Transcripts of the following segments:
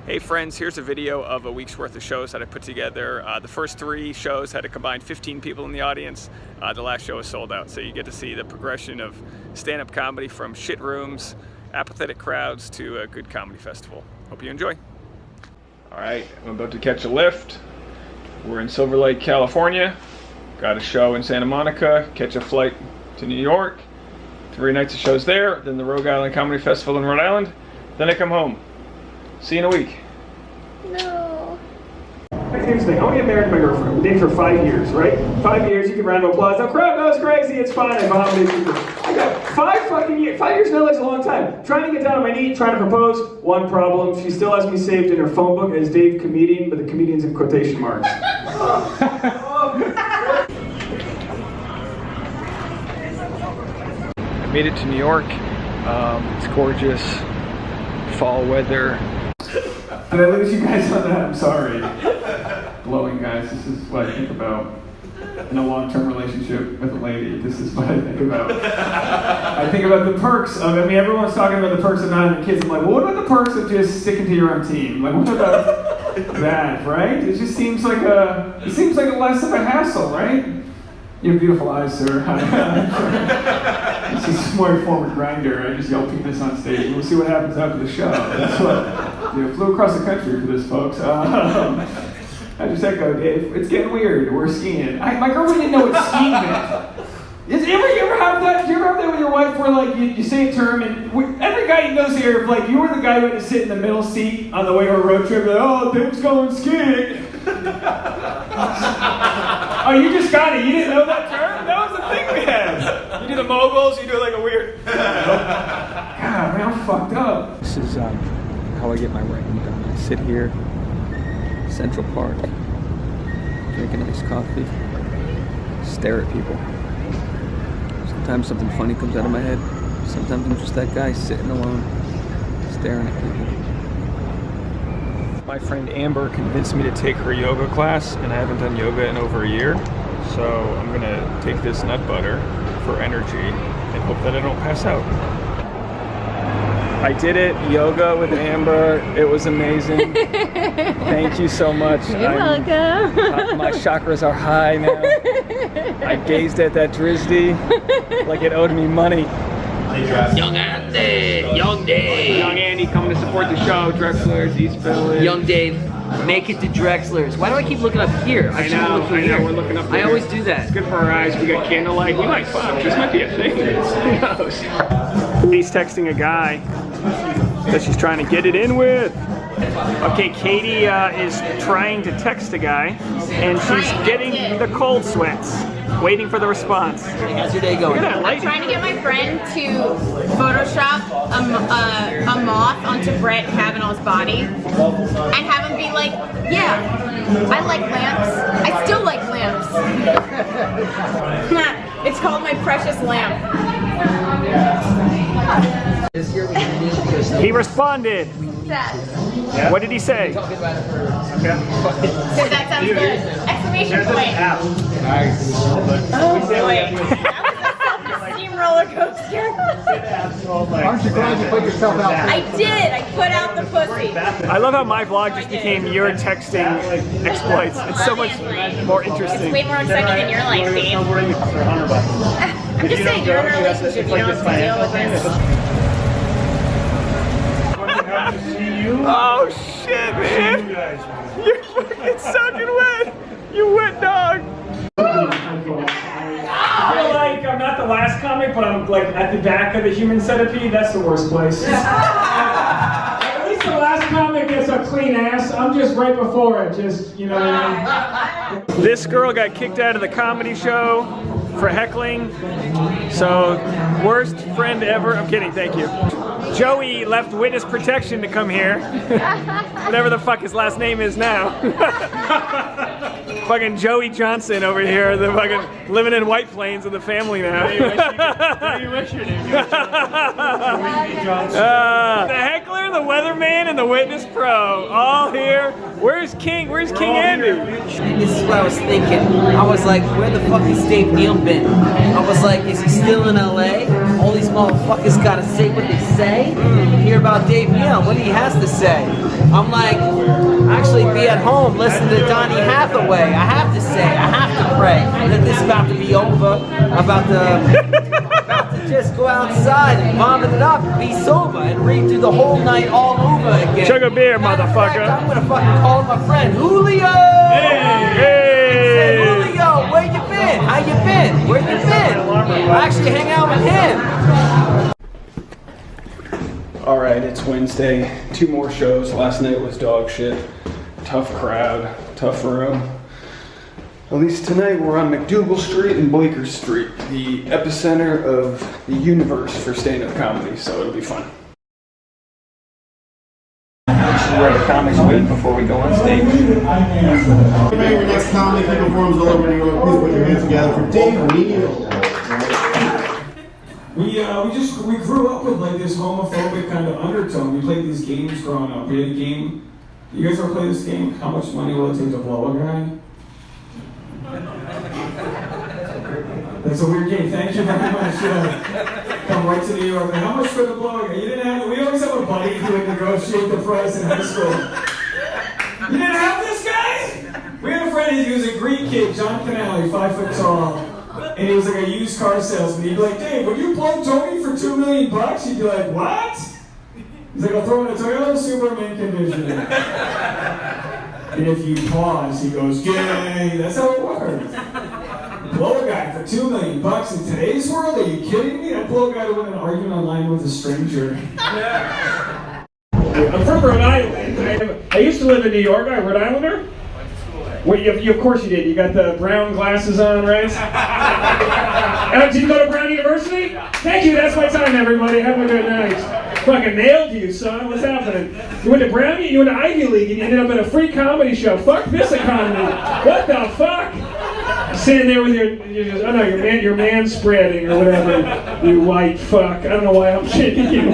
Hey friends, here's a video of a week's worth of shows that I put together. The first 3 shows had a combined 15 people in the audience. The last show was sold out, so you get to see the progression of stand-up comedy from shit rooms, apathetic crowds, to a good comedy festival. Hope you enjoy. All right, I'm about to catch a lift. We're in Silver Lake, California. Got a show in Santa Monica, catch a flight to New York. 3 nights of shows there, then the Rogue Island Comedy Festival in Rhode Island. Then I come home. See you in a week. No. Here's the thing. I want to get married to my girlfriend. We've been dating for 5 years, right? 5 years, you can round of applause. Oh crap, that was crazy. It's fine. I vomited. I got 5 fucking years. 5 years now is a long time. Trying to get down on my knee, trying to propose. One problem. She still has me saved in her phone book as Dave Comedian, but the comedian's in quotation marks. I made it to New York. It's gorgeous. Fall weather. Did I lose you guys on that? I'm sorry. Blowing, guys. This is what I think about in a long-term relationship with a lady. This is what I think about. I think about the perks of, I mean, everyone's talking about the perks of not having kids. I'm like, well, what about the perks of just sticking to your own team? Like, what about that, right? It just seems like less of a hassle, right? You have beautiful eyes, sir. This is more former grinder. I just yell penis on stage. We'll see what happens after the show. That's what, flew across the country for this, folks. I just echoed, it's getting weird. We're skiing. My girlfriend didn't know what skiing meant. You ever have that? Do you ever have that with your wife where like you say a term and every guy knows here, if like you were the guy who had to sit in the middle seat on the way to a road trip, like, oh, Dave's going skiing. Oh, you just got it. You didn't know that term? That was the thing we had. You do the moguls, you do like a weird. God, man, I'm fucked up. This is how I get my writing done. I sit here, Central Park, drink a nice coffee, stare at people. Sometimes something funny comes out of my head. Sometimes I'm just that guy sitting alone, staring at people. My friend Amber convinced me to take her yoga class, and I haven't done yoga in over a year. So I'm gonna take this nut butter for energy and hope that I don't pass out. I did it, yoga with Amber. It was amazing. Thank you so much. You're welcome. My chakras are high now. I gazed at that Drizzy like it owed me money. Young Andy! Young Dave! Young Andy coming to support the show. Drexler's, East Village. Young Dave, make it to Drexler's. Why do I keep looking up here? I know, we're looking up there. I always do that. It's good for our eyes. We got candlelight. We might fuck. This might be a thing. Who knows? He's texting a guy that she's trying to get it in with. Okay, Katie is trying to text a guy, and she's getting the cold sweats, waiting for the response. How's your day going? I'm trying to get my friend to Photoshop a moth onto Brett Kavanaugh's body and have him be like, yeah, I like lamps. I still like lamps. It's called My Precious Lamp. He responded. Yeah. What did he say? Because that sounds good. Exclamation point. Oh boy. That was a self-esteem roller coaster. Aren't you glad you put yourself out there? I did. I put out the pussy. I love how my vlog just became your texting exploits. It's so much more interesting. It's way more exciting than your life, Dave. I'm just saying, you're in a relationship. You don't have to deal with this. Oh shit, man! You're fucking soaking wet! You wet dog! I feel like I'm not the last comic, but I'm like at the back of the human centipede. That's the worst place. At least the last comic gets a clean ass. I'm just right before it. Just, you know what I mean? This girl got kicked out of the comedy show for heckling. So, worst friend ever. I'm kidding, thank you. Joey left witness protection to come here. Whatever the fuck his last name is now. Fucking Joey Johnson over here, the fucking living in White Plains with the family now. You wish your name was Johnson. The heckler, the weatherman, and the witness pro, all here. Where's King? Where's King Andy? This is what I was thinking. I was like, where the fuck has Dave Neal been? I was like, is he still in LA? all these motherfuckers gotta say what they say. Hear about Dave Neal, what he has to say. I'm like, actually be at home, listen to Donny Hathaway. I have to say, I have to pray that this is about to be over. I'm about to just go outside and vomit it up and be sober and read through the whole night all over again. Chug a beer, motherfucker. I'm gonna fucking call my friend Julio! Hey, Julio, where you been? How you been? Where you been? I actually hang out with him. All right, it's Wednesday. 2 more shows. Last night was dog shit. Tough crowd, tough room. At least tonight we're on McDougal Street and Bleecker Street, the epicenter of the universe for stand-up comedy, so it'll be fun. This is where the comics wait before we go on stage. Remember your next comic, he performs all over New York. Please put your hands together for Dave Neal. We grew up with like this homophobic kind of undertone. We played these games growing up. We had a game. You guys ever play this game? How much money will it take to blow a guy? That's a weird game. Thank you very much. Come right to New York. How much for the blow a guy? You didn't have. We always have a buddy who would negotiate the price in high school. You didn't have this guy? We had a friend. He was a Greek kid, John Canale, 5 foot tall. And he was like a used car salesman. He'd be like, Dave, would you blow Tony for $2 million? He'd be like, what? He's like, I'll throw in a Toyota Superman conditioner. And if you pause, he goes, yay. That's how it works. Blow a guy for $2 million in today's world? Are you kidding me? I'd blow a guy to win an argument online with a stranger. I'm from Rhode Island. I used to live in New York. I'm a Rhode Islander. Well, of course you did. You got the brown glasses on, right? Did you go to Brown University? Thank you. That's my time, everybody. Have a good night. Fucking nailed you, son. What's happening? You went to Brown? You went to Ivy League and you ended up at a free comedy show. Fuck this economy. What the fuck? Sitting there with your man spreading or whatever, you white fuck. I don't know why I'm shitting you.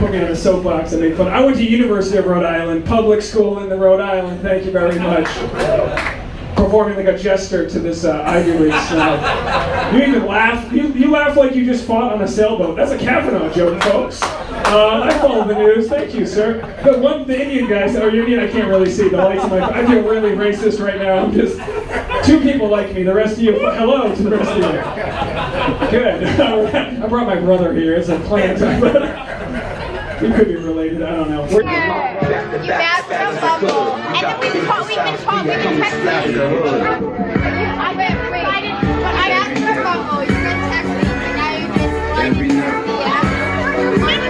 Put me on a soapbox and make fun. I went to University of Rhode Island, public school in the Rhode Island. Thank you very much. Performing like a jester to this Ivy League snob. You even laugh. You laugh like you just fought on a sailboat. That's a Kavanaugh joke, folks. I follow the news. Thank you, sir. But the Indian guys, or Indian, I can't really see the lights in my. I feel really racist right now. I'm just 2 people like me. The rest of you, hello to the rest of you. Good. I brought my brother here. It's a plant. We could be related. I don't know. You asked for a bubble, and then we've been texting. I asked for a bubble, you've been texting, and now you're just like,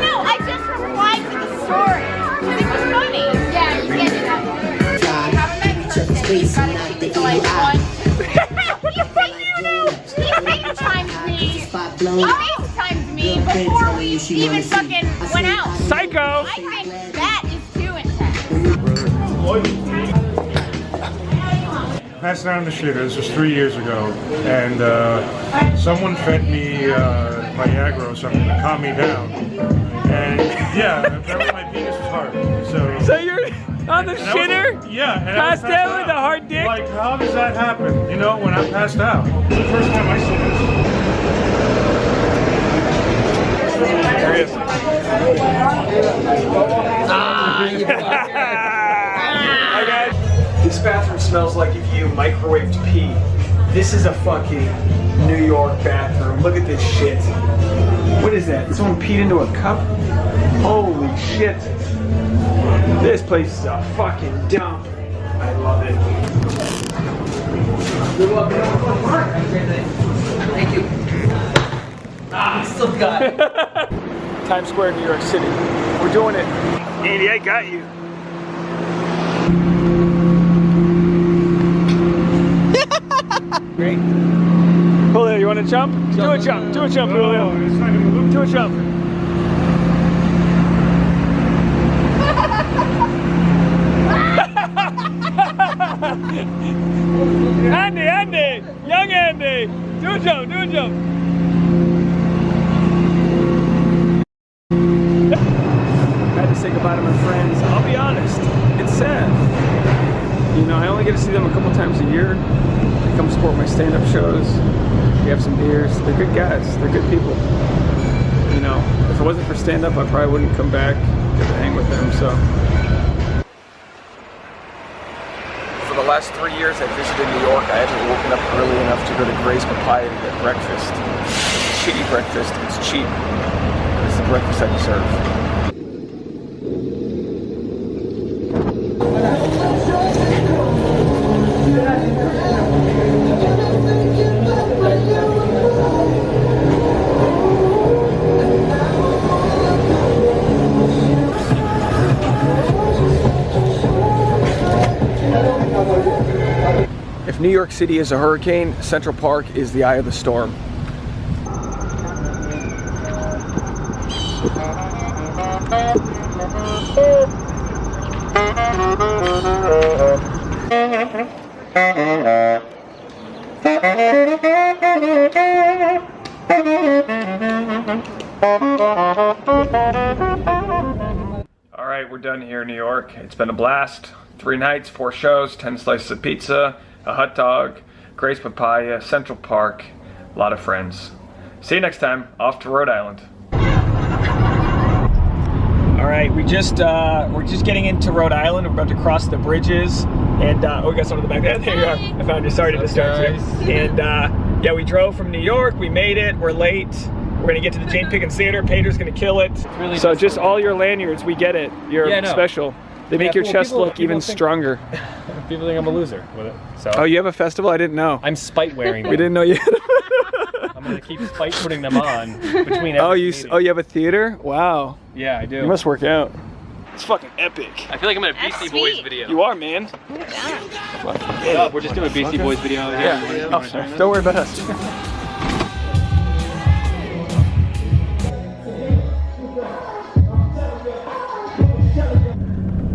No, I just replied to the story, because it was funny. Yeah, you get it. You haven't met in person, you gotta keep it to like 1. What do you think you do? He FaceTimed me. Before we even fucking went out. Psycho! I think that is too intense. Passed down the shitter. This was 3 years ago, and someone fed me Viagra or something to calm me down. And yeah, apparently my penis was hard. So you're on the shitter? Yeah. Passed out with a hard dick? Like, how does that happen? You know, when I passed out. It's the first time I saw this. Seriously. Hi guys. This bathroom smells like if you microwaved pee. This is a fucking New York bathroom. Look at this shit. What is that? Someone peed into a cup? Holy shit. This place is a fucking dump. I love it. You're welcome. Thank you. Still got it. Times Square, New York City. We're doing it. Andy, I got you. Great. Julio, you want to jump? Do a jump. Do a jump, Julio. Do a jump. Andy, young Andy, do a jump, do a jump. I had to say goodbye to my friends. I'll be honest, it's sad. You know, I only get to see them a couple times a year. They come support my stand-up shows. We have some beers. They're good guys. They're good people. know, if it wasn't for stand-up, I probably wouldn't come back, get to hang with them, so. For the last 3 years I visited New York, I haven't woken up early enough to go to Gray's Papaya to get breakfast. It's a shitty breakfast, it's cheap. It's the breakfast I deserve. If New York City is a hurricane, Central Park is the eye of the storm. All right, we're done here in New York. It's been a blast. 3 nights, 4 shows, 10 slices of pizza, a hot dog, Gray's Papaya, Central Park, a lot of friends. See you next time. Off to Rhode Island. All right, we're just getting into Rhode Island. We're about to cross the bridges, and oh, we got someone in the back. There you are. I found you. Sorry to disturb you. And yeah, we drove from New York. We made it. We're late. We're gonna get to the Jane Pickens Theater. Pater's gonna kill it. Really so just all your lanyards, we get it. You're special. They make your chest look even stronger. People think I'm a loser with it. So. Oh, you have a festival? I didn't know. I'm spite wearing them. We didn't know you had I'm gonna keep spite putting them on between every meeting. You have a theater? Wow. Yeah, I do. You must work out. It's fucking epic. I feel like I'm in a Beastie Boys video. You are, man. Yeah, we're just doing a Beastie Boys video. Yeah. Oh, sorry. Don't worry about us.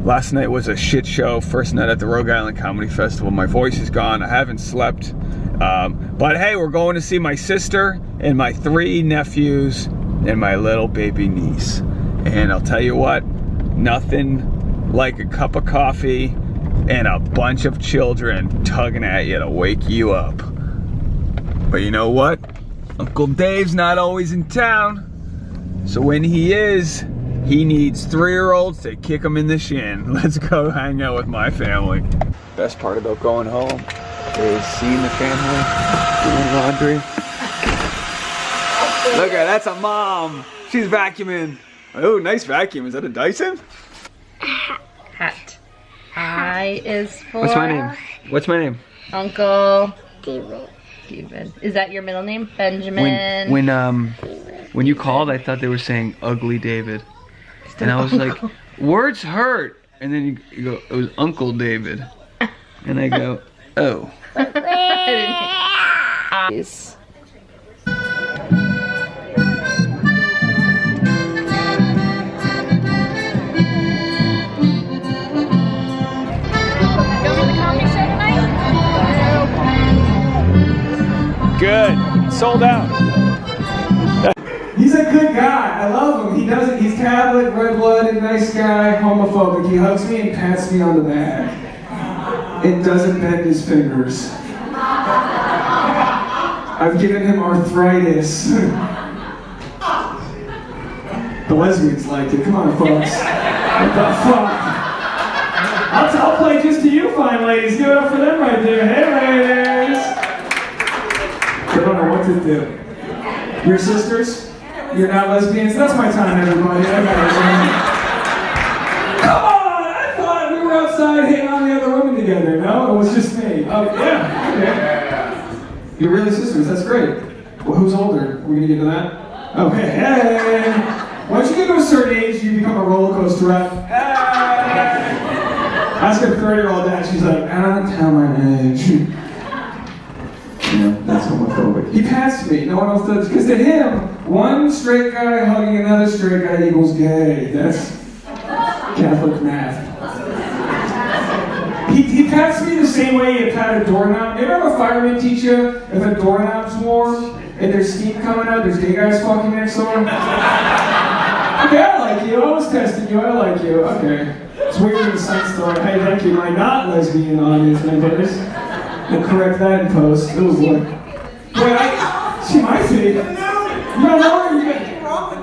Last night was a shit show. First night at the Rhode Island Comedy Festival. My voice is gone. I haven't slept. But hey, we're going to see my sister and my 3 nephews and my little baby niece. And I'll tell you what, nothing like a cup of coffee and a bunch of children tugging at you to wake you up. But you know what? Uncle Dave's not always in town. So when he is, he needs 3-year-olds to kick him in the shin. Let's go hang out with my family. Best part about going home is seeing the family, doing laundry. Look at that's a mom. She's vacuuming. Oh, nice vacuum. Is that a Dyson? Hat. I is for... What's my name? What's my name? Uncle David. David. Is that your middle name? Benjamin. When you called, I thought they were saying Ugly David. And I was like, words hurt. And then you go, it was Uncle David. And I go, oh. Yes. Good. Sold out. He's a good guy. I love him. He doesn't. He's Catholic, red-blooded, nice guy, homophobic. He hugs me and pats me on the back. It doesn't bend his fingers. I've given him arthritis. The lesbians liked it. Come on, folks. What the fuck? I'll play just to you, fine ladies. Give it up for them right there. Hey, ladies. I don't know what to do. Your sisters? You're not lesbians? That's my time, everybody. I got it. Come on! I thought we were outside hanging on the other women together. No? It was just me. Oh, yeah. Okay. You're really sisters. That's great. Well, who's older? Are we going to get to that? Okay. Hey! Once you get to a certain age, you become a roller coaster ride. Hey! Ask a 30-year-old dad. She's like, I don't tell my age. Yeah, that's homophobic. He passed me. No one else does. Because to him, one straight guy hugging another straight guy equals gay. That's Catholic math. He pats me the same way you pat a doorknob. You ever have a fireman teach you if a doorknob's warm and there's steam coming out, there's gay guys fucking next door? Okay, I like you. I was testing you. I like you. Okay. It's weird in the sense though. Hey, thank you, my not lesbian audience members. We'll correct that in post. Oh boy. Wait, she might be. You don't know her?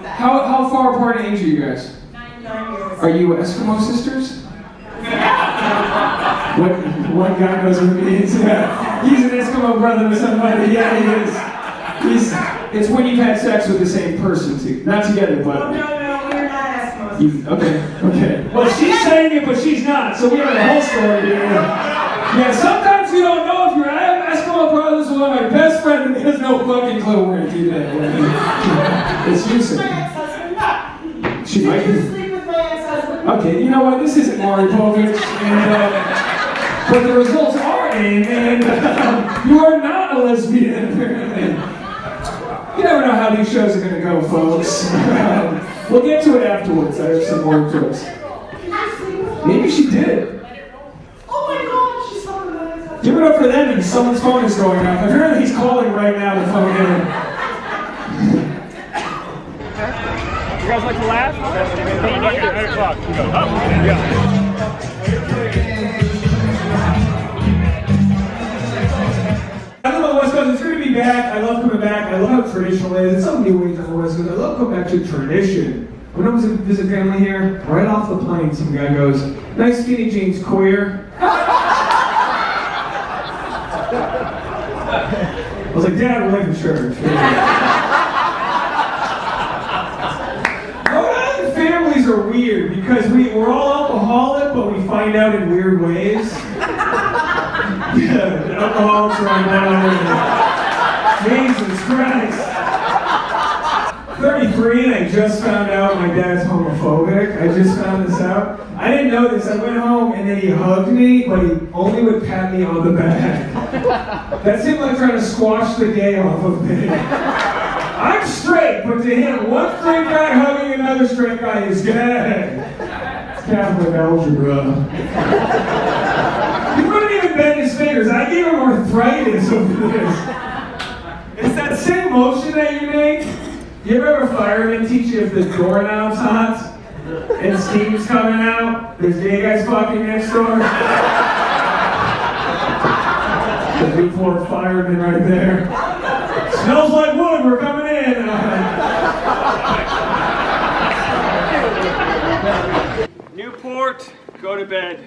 How How far apart in age are you guys? 9 years. Are you Eskimo sisters? One guy knows what it means. Yeah. He's an Eskimo brother to somebody. Yeah, he is. It's when you've had sex with the same person, not together, but. Oh, no, we're not Eskimos. Okay. Well, she's saying it, but she's not. So we have a whole story here. Yeah, sometimes you don't know if you're. I have Eskimo brothers with my best friend, and he has no fucking clue we're gonna do that. It's useless. She might be. Okay, you know what? This isn't Maury Povich, but the results are in, and you are not a lesbian, apparently. You never know how these shows are going to go, folks. We'll get to it afterwards. I have some more jokes. Maybe she did. Oh my god, she's so nice. Give it up for them, and someone's phone is going off. Apparently he's calling right now, the phone in. You guys like to laugh? 8 o'clock. You go up. Yeah. I love the West Coast. It's good to be back. I love coming back. I love how traditional it is. It's so new age on the West Coast. I love coming back to tradition. When I was in visit family here, right off the plane, some guy goes, "Nice skinny jeans, queer." I was like, "Dad, we're like in church." Families are weird because we're all alcoholic, but we find out in weird ways. Yeah, the alcoholics right now. Jesus Christ. 33 and I just found out my dad's homophobic. I just found this out. I didn't know this. I went home and then he hugged me, but he only would pat me on the back. That seemed like trying to squash the gay off of me. I'm straight, but to him, one straight guy hugging another straight guy is gay. It's Catholic algebra. He wouldn't even bend his fingers. I gave him arthritis over this. It's that same motion that you make. You ever have a fireman teach you if the doorknob's hot and steam's coming out? There's gay guys fucking next door. The Newport fireman right there. Smells like wood, we're coming in. Newport, go to bed.